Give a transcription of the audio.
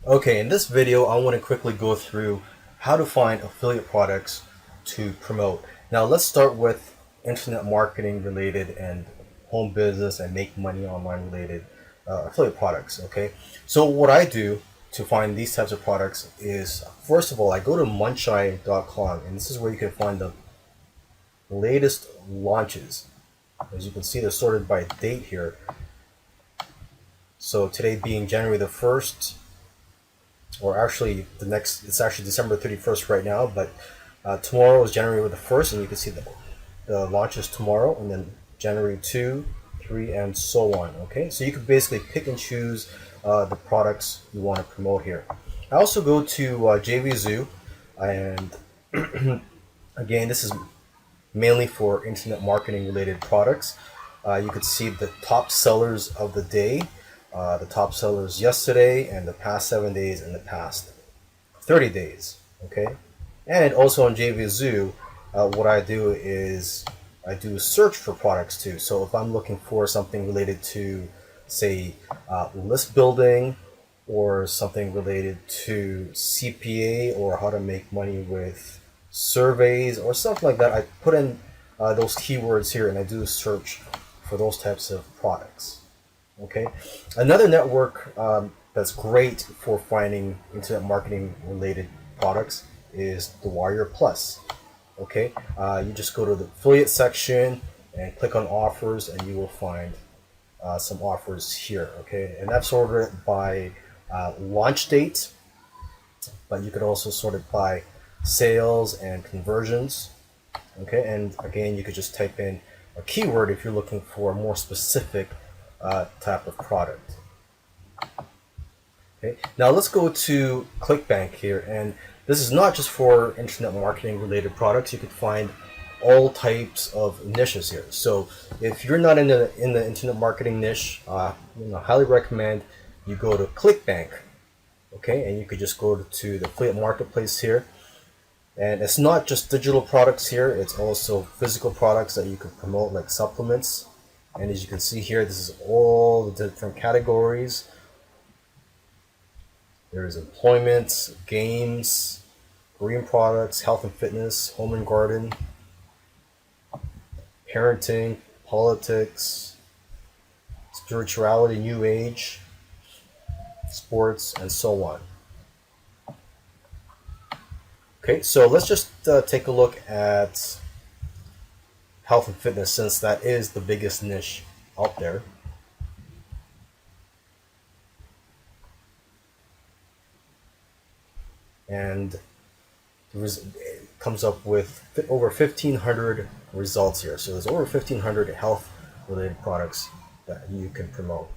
Okay, in this video, I want to quickly go through how to find affiliate products to promote. Now, let's start with internet marketing related and home business and make money online related affiliate products. Okay, so what I do to find these types of products is first of all, I go to muncheye.com, and this is where you can find the latest launches. As you can see, they're sorted by date here. So today being January the 1st, or actually it's actually December 31st right now, but tomorrow is January the 1st, and you can see the launches tomorrow, and then January 2, 3, and so on. Okay, so you can basically pick and choose the products you want to promote here. I also go to JVZoo, and again, this is mainly for internet marketing related products. You could see the top sellers of the day, the top sellers yesterday, and the past 7 days, and the past 30 days. Okay, and also on JVZoo, what I do is I do a search for products too. So if I'm looking for something related to, say, list building, or something related to CPA or how to make money with surveys or something like that, I put in those keywords here and I do a search for those types of products. Okay, another network that's great for finding internet marketing related products is the Wire Plus. Okay, you just go to the affiliate section and click on offers, and you will find some offers here. Okay, and that's sorted by launch date, but you could also sort it by sales and conversions. Okay, and again, you could just type in a keyword if you're looking for a more specific type of product. Okay, now let's go to ClickBank here, and this is not just for internet marketing related products. You could find all types of niches here. So if you're not in the internet marketing niche, highly recommend you go to ClickBank. Okay, and you could just go to the affiliate marketplace here, and it's not just digital products here, it's also physical products that you could promote, like supplements. And as you can see here, this is all the different categories. There's employment, games, green products, health and fitness, home and garden, parenting, politics, spirituality, new age, sports, and so on. Okay, so let's just take a look at health and fitness, since that is the biggest niche out there. And it comes up with over 1,500 results here. So there's over 1,500 health related products that you can promote.